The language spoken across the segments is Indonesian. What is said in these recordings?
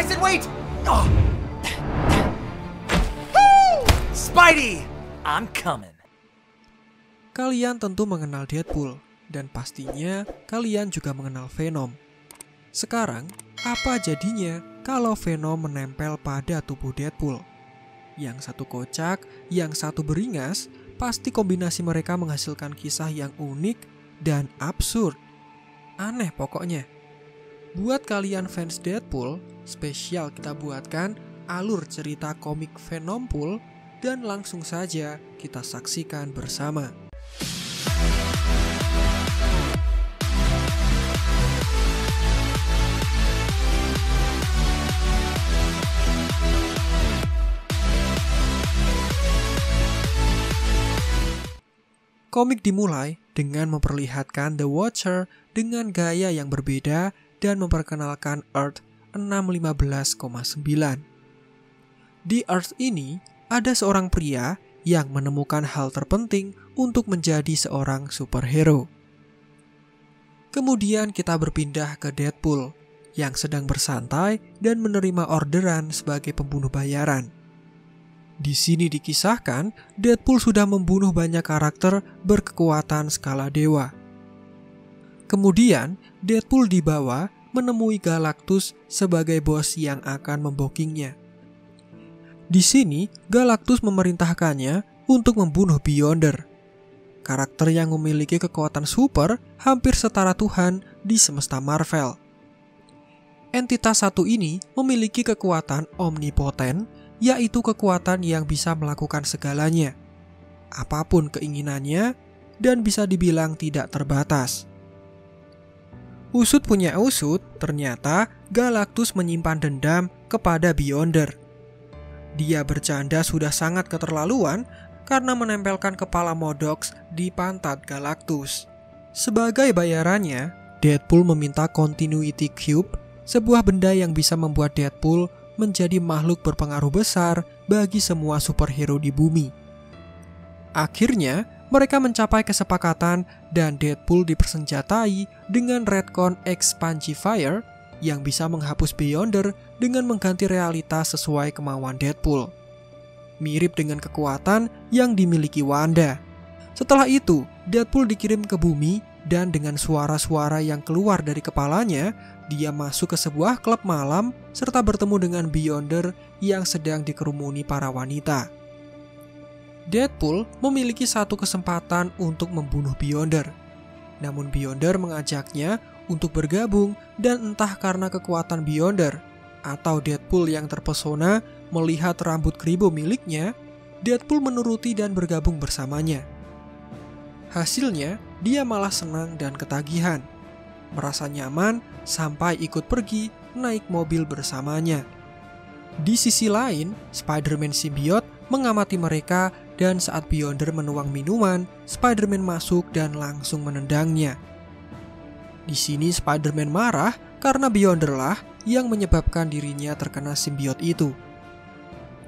I said wait! Oh. Spidey! I'm coming. Kalian tentu mengenal Deadpool, dan pastinya kalian juga mengenal Venom. Sekarang, apa jadinya kalau Venom menempel pada tubuh Deadpool? Yang satu kocak, yang satu beringas, pasti kombinasi mereka menghasilkan kisah yang unik dan absurd. Aneh pokoknya. Buat kalian fans Deadpool, spesial kita buatkan alur cerita komik Venompool, dan langsung saja kita saksikan bersama. Komik dimulai dengan memperlihatkan The Watcher dengan gaya yang berbeda dan memperkenalkan Earth 615,9. Di Earth ini, ada seorang pria yang menemukan hal terpenting untuk menjadi seorang superhero. Kemudian kita berpindah ke Deadpool yang sedang bersantai dan menerima orderan sebagai pembunuh bayaran. Di sini dikisahkan, Deadpool sudah membunuh banyak karakter berkekuatan skala dewa. Kemudian, Deadpool dibawa menemui Galactus sebagai bos yang akan membokingnya. Di sini, Galactus memerintahkannya untuk membunuh Beyonder, karakter yang memiliki kekuatan super hampir setara Tuhan di semesta Marvel. Entitas satu ini memiliki kekuatan omnipoten, yaitu kekuatan yang bisa melakukan segalanya, apapun keinginannya, dan bisa dibilang tidak terbatas. Usut punya usut, ternyata Galactus menyimpan dendam kepada Beyonder. Dia bercanda sudah sangat keterlaluan karena menempelkan kepala Modox di pantat Galactus. Sebagai bayarannya, Deadpool meminta Continuity Cube, sebuah benda yang bisa membuat Deadpool menjadi makhluk berpengaruh besar bagi semua superhero di bumi. Akhirnya, mereka mencapai kesepakatan dan Deadpool dipersenjatai dengan Redcon Expansifier yang bisa menghapus Beyonder dengan mengganti realitas sesuai kemauan Deadpool. Mirip dengan kekuatan yang dimiliki Wanda. Setelah itu, Deadpool dikirim ke bumi dan dengan suara-suara yang keluar dari kepalanya, dia masuk ke sebuah klub malam serta bertemu dengan Beyonder yang sedang dikerumuni para wanita. Deadpool memiliki satu kesempatan untuk membunuh Beyonder. Namun Beyonder mengajaknya untuk bergabung dan entah karena kekuatan Beyonder atau Deadpool yang terpesona melihat rambut kribo miliknya, Deadpool menuruti dan bergabung bersamanya. Hasilnya, dia malah senang dan ketagihan. Merasa nyaman sampai ikut pergi naik mobil bersamanya. Di sisi lain, Spider-Man Symbiote mengamati mereka dan saat Beyonder menuang minuman, Spider-Man masuk dan langsung menendangnya. Di sini Spider-Man marah karena Beyonder lah yang menyebabkan dirinya terkena simbiot itu.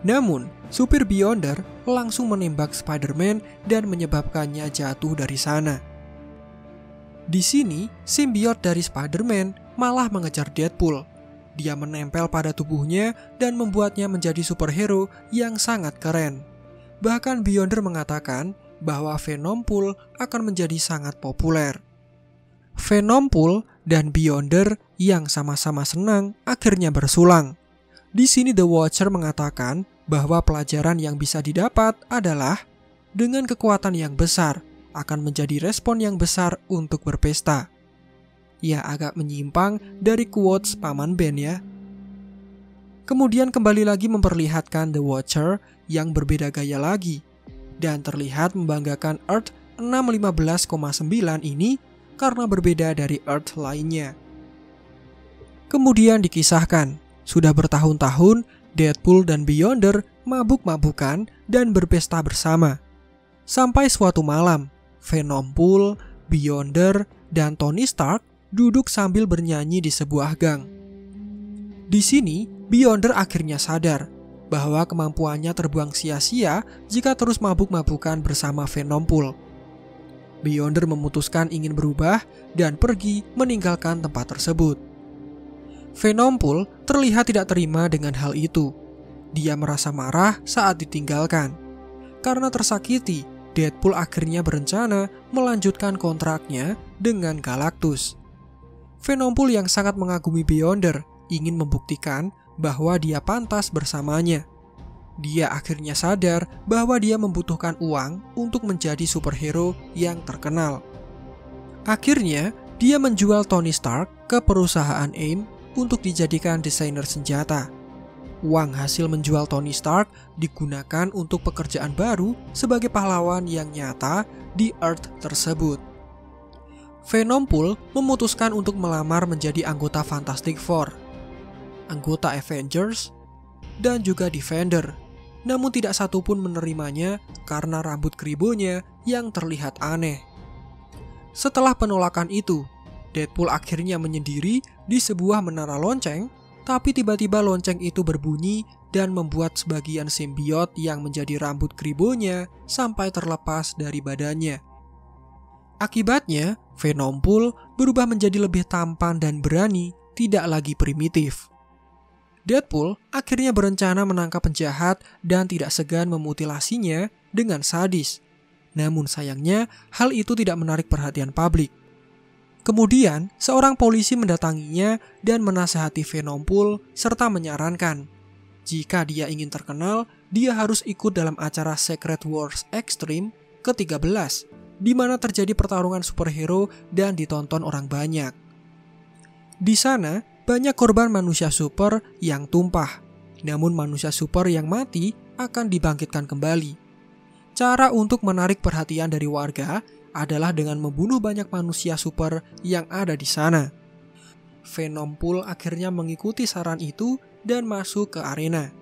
Namun, supir Beyonder langsung menembak Spider-Man dan menyebabkannya jatuh dari sana. Di sini, simbiot dari Spider-Man malah mengejar Deadpool. Dia menempel pada tubuhnya dan membuatnya menjadi superhero yang sangat keren. Bahkan Beyonder mengatakan bahwa Venompool akan menjadi sangat populer. Venompool dan Beyonder yang sama-sama senang akhirnya bersulang. Di sini The Watcher mengatakan bahwa pelajaran yang bisa didapat adalah dengan kekuatan yang besar akan menjadi respon yang besar untuk berpesta. Ya, agak menyimpang dari quotes Paman Ben ya. Kemudian kembali lagi memperlihatkan The Watcher yang berbeda gaya lagi dan terlihat membanggakan Earth 615,9 ini karena berbeda dari Earth lainnya. Kemudian dikisahkan, sudah bertahun-tahun Deadpool dan Beyonder mabuk-mabukan dan berpesta bersama. Sampai suatu malam, Venompool, Beyonder, dan Tony Stark duduk sambil bernyanyi di sebuah gang. Di sini, Beyonder akhirnya sadar bahwa kemampuannya terbuang sia-sia jika terus mabuk-mabukan bersama Venompool. Beyonder memutuskan ingin berubah dan pergi meninggalkan tempat tersebut. Venom terlihat tidak terima dengan hal itu. Dia merasa marah saat ditinggalkan. Karena tersakiti, Deadpool akhirnya berencana melanjutkan kontraknya dengan Galactus. Venom yang sangat mengagumi Beyonder ingin membuktikan bahwa dia pantas bersamanya. Dia akhirnya sadar bahwa dia membutuhkan uang untuk menjadi superhero yang terkenal. Akhirnya, dia menjual Tony Stark ke perusahaan AIM untuk dijadikan desainer senjata. Uang hasil menjual Tony Stark digunakan untuk pekerjaan baru sebagai pahlawan yang nyata di Earth tersebut. Venom memutuskan untuk melamar menjadi anggota Fantastic Four, anggota Avengers, dan juga Defender. Namun tidak satupun menerimanya karena rambut keribonya yang terlihat aneh. Setelah penolakan itu, Deadpool akhirnya menyendiri di sebuah menara lonceng, tapi tiba-tiba lonceng itu berbunyi dan membuat sebagian simbiot yang menjadi rambut keribonya sampai terlepas dari badannya. Akibatnya, Venom berubah menjadi lebih tampan dan berani, tidak lagi primitif. Deadpool akhirnya berencana menangkap penjahat dan tidak segan memutilasinya dengan sadis. Namun sayangnya, hal itu tidak menarik perhatian publik. Kemudian, seorang polisi mendatanginya dan menasihati Venom serta menyarankan, jika dia ingin terkenal, dia harus ikut dalam acara Secret Wars Extreme ke-13, di mana terjadi pertarungan superhero dan ditonton orang banyak. Di sana, banyak korban manusia super yang tumpah, namun manusia super yang mati akan dibangkitkan kembali. Cara untuk menarik perhatian dari warga adalah dengan membunuh banyak manusia super yang ada di sana. Venom akhirnya mengikuti saran itu dan masuk ke arena.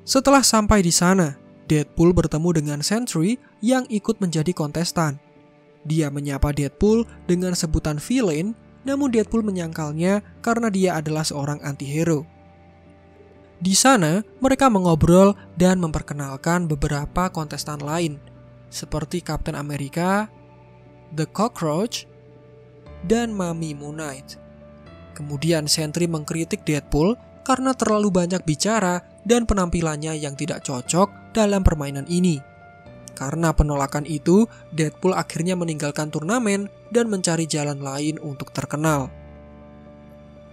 Setelah sampai di sana, Deadpool bertemu dengan Sentry yang ikut menjadi kontestan. Dia menyapa Deadpool dengan sebutan villain, namun Deadpool menyangkalnya karena dia adalah seorang antihero. Di sana, mereka mengobrol dan memperkenalkan beberapa kontestan lain, seperti Captain America, The Cockroach, dan Mami Moon Knight. Kemudian Sentry mengkritik Deadpool karena terlalu banyak bicara dan penampilannya yang tidak cocok dalam permainan ini. Karena penolakan itu, Deadpool akhirnya meninggalkan turnamen dan mencari jalan lain untuk terkenal.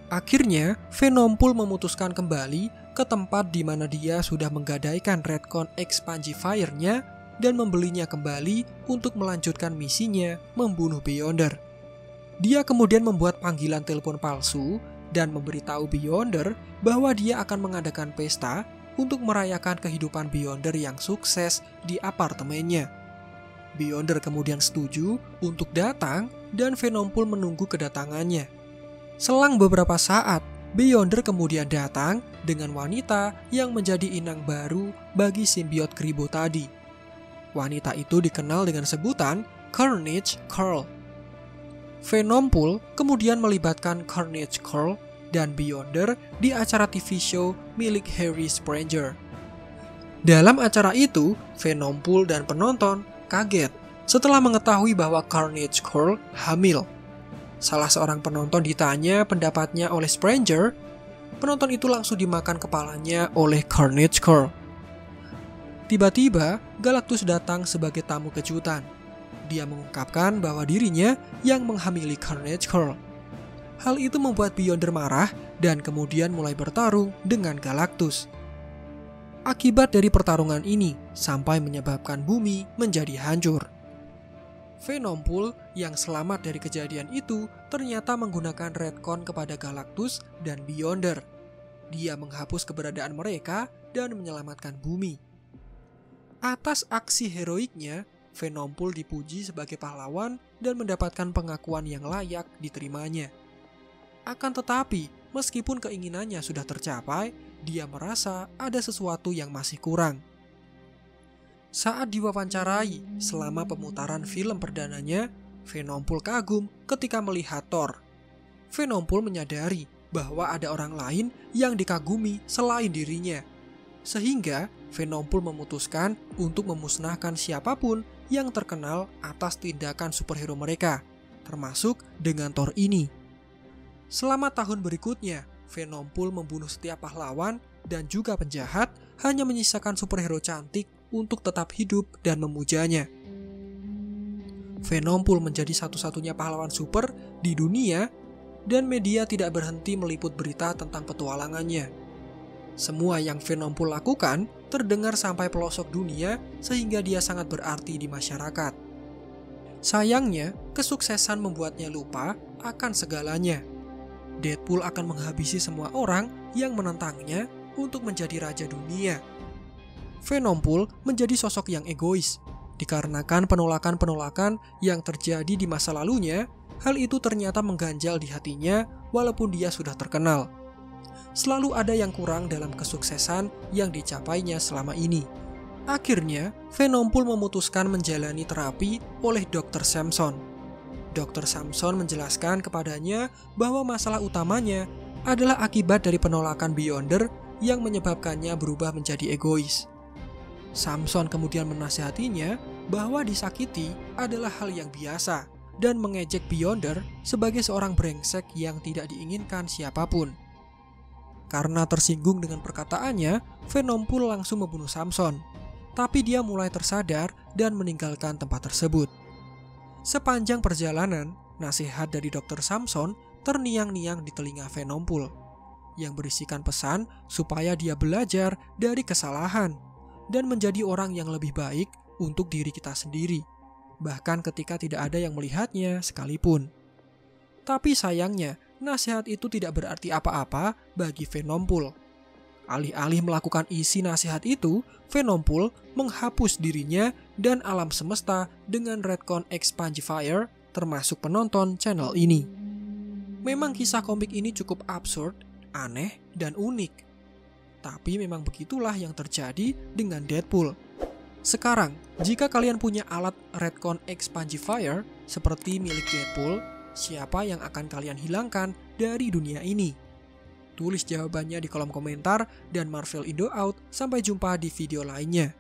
Akhirnya, Venom memutuskan kembali ke tempat di mana dia sudah menggadaikan Redcon Expangifier-nya dan membelinya kembali untuk melanjutkan misinya membunuh Beyonder. Dia kemudian membuat panggilan telepon palsu dan memberitahu Beyonder bahwa dia akan mengadakan pesta untuk merayakan kehidupan Beyonder yang sukses di apartemennya. Beyonder kemudian setuju untuk datang dan Venom menunggu kedatangannya. Selang beberapa saat, Beyonder kemudian datang dengan wanita yang menjadi inang baru bagi simbiot keribo tadi. Wanita itu dikenal dengan sebutan Carnage Curl. Venom kemudian melibatkan Carnage Curl dan Beyonder di acara TV show milik Harry Spranger. Dalam acara itu, Venom dan penonton kaget setelah mengetahui bahwa Carnage Curl hamil. Salah seorang penonton ditanya pendapatnya oleh Spranger, penonton itu langsung dimakan kepalanya oleh Carnage Curl. Tiba-tiba, Galactus datang sebagai tamu kejutan. Dia mengungkapkan bahwa dirinya yang menghamili Carnage Curl. Hal itu membuat Beyonder marah dan kemudian mulai bertarung dengan Galactus. Akibat dari pertarungan ini sampai menyebabkan bumi menjadi hancur. Venom yang selamat dari kejadian itu ternyata menggunakan Redcon kepada Galactus dan Beyonder. Dia menghapus keberadaan mereka dan menyelamatkan bumi. Atas aksi heroiknya, Venom dipuji sebagai pahlawan dan mendapatkan pengakuan yang layak diterimanya. Akan tetapi, meskipun keinginannya sudah tercapai, dia merasa ada sesuatu yang masih kurang. Saat diwawancarai selama pemutaran film perdananya, Venom kagum ketika melihat Thor. Venom menyadari bahwa ada orang lain yang dikagumi selain dirinya. Sehingga Venom memutuskan untuk memusnahkan siapapun yang terkenal atas tindakan superhero mereka, termasuk dengan Thor ini. Selama tahun berikutnya, Venompool membunuh setiap pahlawan dan juga penjahat, hanya menyisakan superhero cantik untuk tetap hidup dan memujanya. Venompool menjadi satu-satunya pahlawan super di dunia, dan media tidak berhenti meliput berita tentang petualangannya. Semua yang Venompool lakukan terdengar sampai pelosok dunia, sehingga dia sangat berarti di masyarakat. Sayangnya, kesuksesan membuatnya lupa akan segalanya. Deadpool akan menghabisi semua orang yang menentangnya untuk menjadi raja dunia. Venompool menjadi sosok yang egois. Dikarenakan penolakan-penolakan yang terjadi di masa lalunya, hal itu ternyata mengganjal di hatinya walaupun dia sudah terkenal. Selalu ada yang kurang dalam kesuksesan yang dicapainya selama ini. Akhirnya, Venompool memutuskan menjalani terapi oleh Dr. Samson. Dr. Samson menjelaskan kepadanya bahwa masalah utamanya adalah akibat dari penolakan Beyonder yang menyebabkannya berubah menjadi egois. Samson kemudian menasihatinya bahwa disakiti adalah hal yang biasa dan mengejek Beyonder sebagai seorang brengsek yang tidak diinginkan siapapun. Karena tersinggung dengan perkataannya, Venompool langsung membunuh Samson. Tapi dia mulai tersadar dan meninggalkan tempat tersebut. Sepanjang perjalanan, nasihat dari Dr. Samson terniang-niang di telinga Venompool, yang berisikan pesan supaya dia belajar dari kesalahan dan menjadi orang yang lebih baik untuk diri kita sendiri, bahkan ketika tidak ada yang melihatnya sekalipun. Tapi sayangnya, nasihat itu tidak berarti apa-apa bagi Venompool. Alih-alih melakukan isi nasihat itu, Venompool menghapus dirinya dan alam semesta dengan retcon Expangifier, termasuk penonton channel ini. Memang kisah komik ini cukup absurd, aneh, dan unik. Tapi memang begitulah yang terjadi dengan Deadpool. Sekarang, jika kalian punya alat retcon Expangifier seperti milik Deadpool, siapa yang akan kalian hilangkan dari dunia ini? Tulis jawabannya di kolom komentar, dan Marvel Indo out. Sampai jumpa di video lainnya.